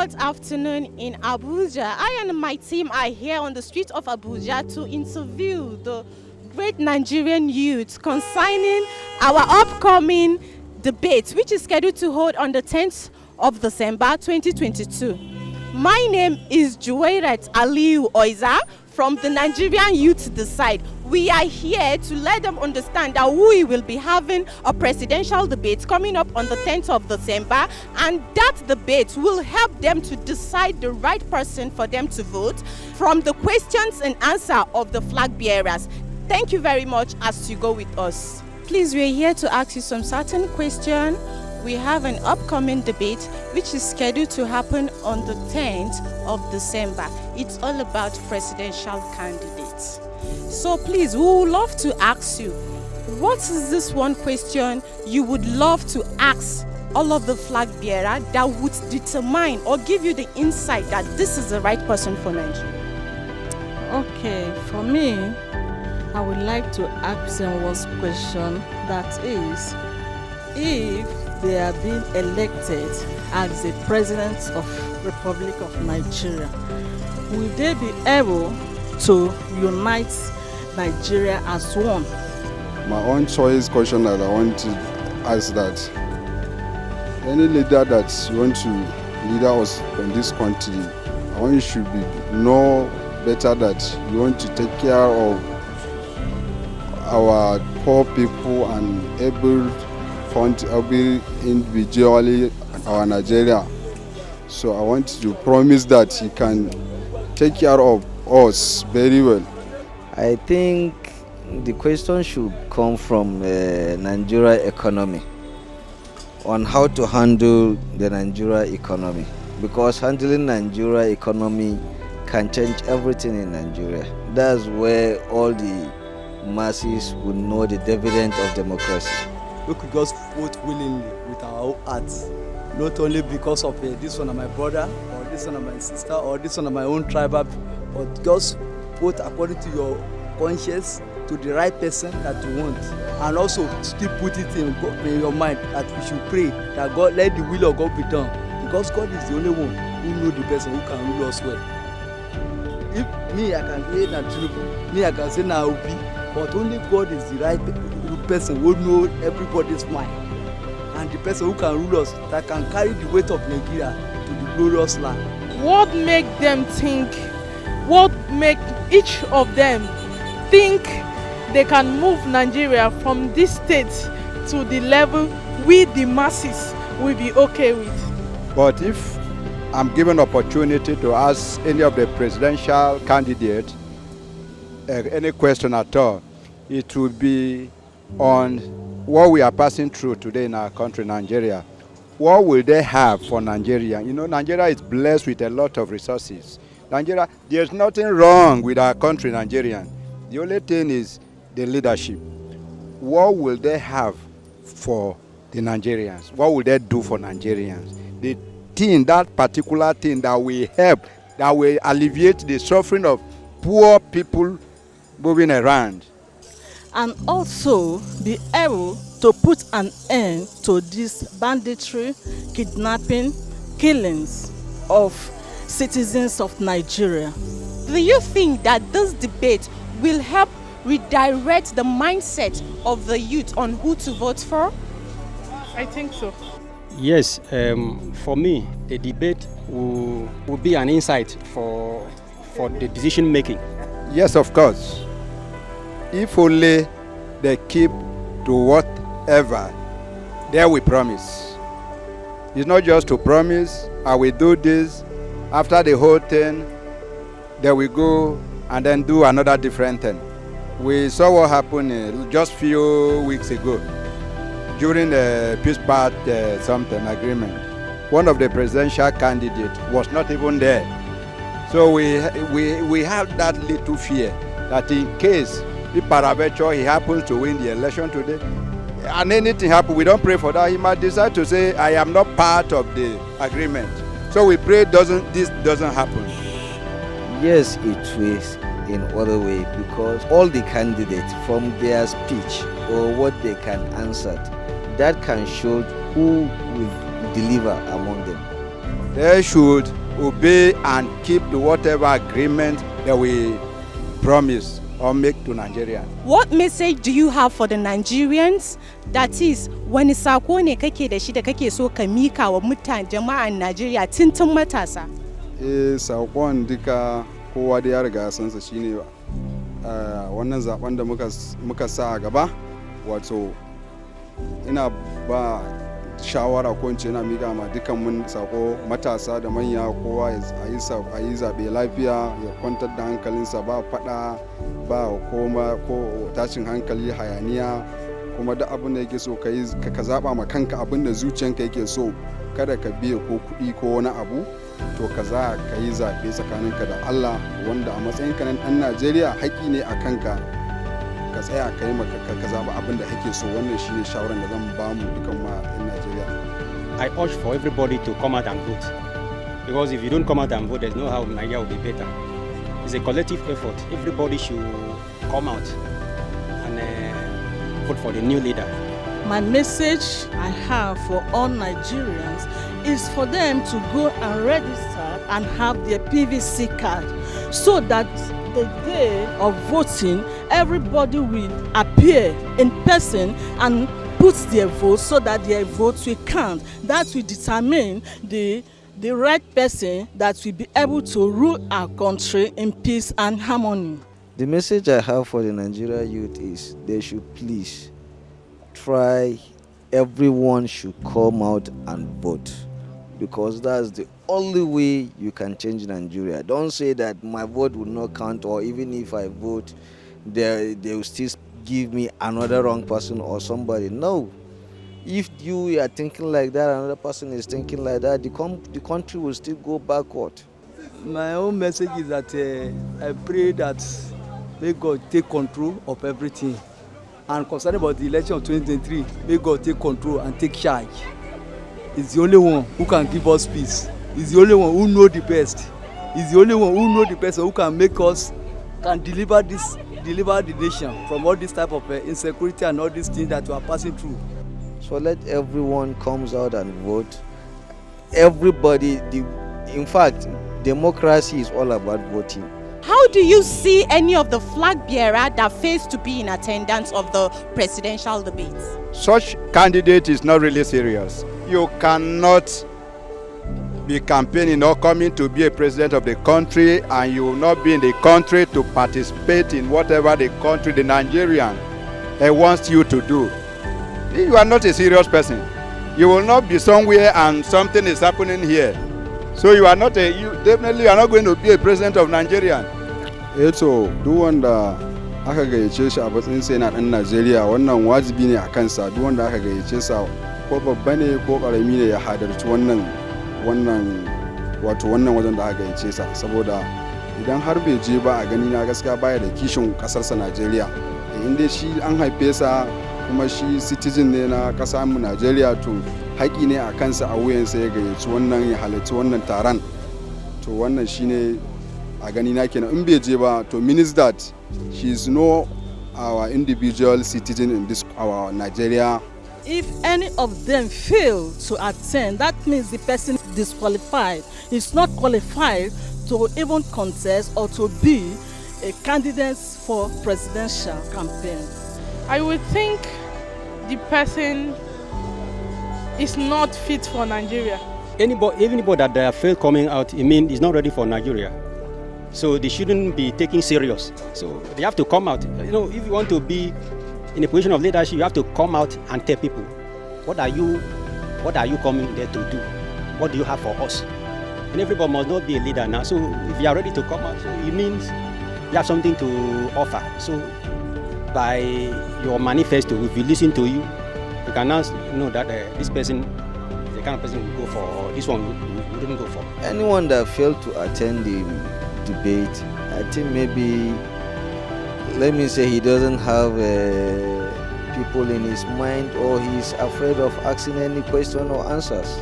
difficult afternoon in Abuja. I and my team are here on the streets of Abuja to interview the great Nigerian youth concerning our upcoming debate, which is scheduled to hold on the 10th of December 2022. My name is Juwairat Aliu Oiza from the Nigerian Youth Decide. We are here to let them understand that we will be having a presidential debate coming up on the 10th of December, and that debate will help them to decide the right person for them to vote from the questions and answer of the flag bearers. Thank you very much as you go with us. Please, we're here to ask you some certain questions. We have an upcoming debate which is scheduled to happen on the 10th of December. It's all about presidential candidates. So please, we would love to ask you, what is this one question you would love to ask all of the flag bearers that would determine or give you the insight that this is the right person for Nigeria? Okay, for me, I would like to ask them one question, that is, if they are being elected as the president of Republic of Nigeria, will they be able to unite Nigeria as one? My own choice question that I want to ask that any leader that you want to lead us in this country, I want you should know better that you want to take care of our poor people and every individually our Nigeria. So I want to promise that he can take care of us very well. I think the question should come from Nigeria economy, on how to handle the Nigeria economy, because handling Nigeria economy can change everything in Nigeria. That's where all the masses will know the dividend of democracy. We could just vote willingly with our hearts, not only because of this one of my brother, or this one of my sister, or this one of my own tribe, but just vote according to your conscience, to the right person that you want, and also still put it in your mind that we should pray that God, let the will of God be done, because God is the only one who knows the person who can rule us well. If me, I can say that me, I can say na Obi, but only God is the right person who knows everybody's mind, and the person who can rule us, that can carry the weight of Nigeria to the glorious land. What make them think, what make each of them think they can move Nigeria from this state to the level we the masses will be okay with? But if I'm given opportunity to ask any of the presidential candidates any question at all, it would be on what we are passing through today in our country, Nigeria. What will they have for Nigeria? You know, Nigeria is blessed with a lot of resources. Nigeria, there's nothing wrong with our country, Nigerian. The only thing is the leadership. What will they have for the Nigerians? What will they do for Nigerians? The thing, that particular thing that will help, that will alleviate the suffering of poor people moving around. And also be able to put an end to this banditry, kidnapping, killings of citizens of Nigeria. Do you think that this debate will help redirect the mindset of the youth on who to vote for? I think so. Yes, for me, the debate will be an insight for the decision making. Yes, of course. If only they keep to whatever they will promise. It's not just to promise, I will do this. After the whole thing, they will go and then do another different thing. We saw what happened just few weeks ago during the peace pact agreement. One of the presidential candidates was not even there. So we have that little fear that in case if peradventure he happens to win the election today, and anything happens, we don't pray for that. He might decide to say, I am not part of the agreement. So we pray this doesn't happen. Yes, it will in other way, because all the candidates from their speech or what they can answer, that can show who will deliver among them. they should obey and keep to whatever agreement that we promise or make to Nigerians. What message do you have for the Nigerians? That is, wani sako ne kake da shi da kake so ka mika wa mutane jama'an Najeriya tun matasa? Sakon duka kowa da ya riga sansa shine wannan zaben da muka sa a gaba, wato ina ba shawara ko in ce ina miƙa ma dukkan mun sako matasa da manya kowa a yi zaɓe lafiya, ya kwantar da hankalinsa, ba faɗa ba koma ko tashin hankali, hayaniya, kuma duk abin da yake so ka zaɓa ma kanka abin da zuciyanka yake so, kada ka biye ko kuɗi ko wani abu, to ka yi zaɓe tsakaninka da Allah, wanda a matsayinka na ɗan Najeriya haƙƙi ne a kanka ka tsaya ka yi ka zaɓi abin da kake so. Wannan shine shawaran da zan ba mu dukan ma 'yan Najeriya. I urge for everybody to come out and vote, because if you don't come out and vote, there's no how Nigeria will be better. It's a collective effort. Everybody should come out and vote for the new leader. My message I have for all Nigerians is for them to go and register and have their PVC card, so that the day of voting, everybody will appear in person and put their vote, so that their votes will count. That will determine the right person that will be able to rule our country in peace and harmony. The message I have for the Nigerian youth is they should please try, everyone should come out and vote, because that's the only way you can change Nigeria. Don't say that my vote will not count, or even if I vote, they will still give me another wrong person or somebody. No. If you are thinking like that, another person is thinking like that, the country will still go backward. My own message is that I pray that may God take control of everything. And concerning about the election of 2023, may God take control and take charge. He's the only one who can give us peace. He's the only one who knows the best. He's the only one who knows the best, who can make us, can deliver the nation from all this type of insecurity and all these things that we are passing through. So let everyone comes out and vote. Everybody, in fact, democracy is all about voting. How do you see any of the flag bearer that fails to be in attendance of the presidential debates? Such candidate is not really serious. You cannot be campaigning or coming to be a president of the country, and you will not be in the country to participate in whatever the country, the Nigerian, wants you to do. You are not a serious person. You will not be somewhere and something is happening here. So you definitely are not going to be a president of Nigeria. To duk wanda aka gayyace shi a matsayin sai na ɗan Najeriya, wannan wajibi ne a kansa. Duk wanda aka gayyace sa, ko babba ne ko ƙarami ne, ya hadarci wannan wajen da aka gayyace sa, saboda idan har bai je ba, a gani na gaskiya baya da kishin ƙasarsa Najeriya. In dai shi an haife sa kuma shi citizen ne na ƙasar mu Najeriya, to haƙi ne a kansa, a wuyansa ya gayyaci wannan, ya halarci wannan taron. To wannan shine a gani na kenan. In bai je ba, to means that she is no our individual citizen in this our Nigeria. If any of them fail to attend, that means the person disqualified is not qualified to even contest or to be a candidate for presidential campaign. I would think the person is not fit for Nigeria. Anybody that fail coming out, it means is not ready for Nigeria. So they shouldn't be taken serious. So they have to come out. You know, if you want to be in a position of leadership, you have to come out and tell people, what are you coming there to do? What do you have for us? And everybody must not be a leader now. So if you are ready to come out, so it means you have something to offer. So by your manifesto, if we listen to you, you can now know that this person is the kind of person we go for, or this one we wouldn't go for. Anyone that failed to attend the debate, I think maybe, let me say, he doesn't have people in his mind, or he's afraid of asking any question or answers.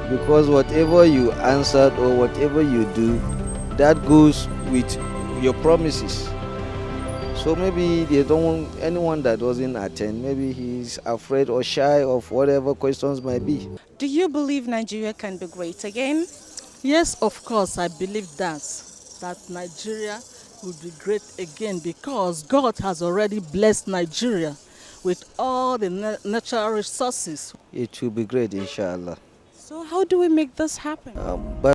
Because whatever you answered or whatever you do, that goes with your promises. So maybe they don't want anyone that doesn't attend, maybe he's afraid or shy of whatever questions might be. Do you believe Nigeria can be great again? Yes, of course, I believe that Nigeria will be great again because God has already blessed Nigeria with all the natural resources. It will be great, inshallah. So how do we make this happen? But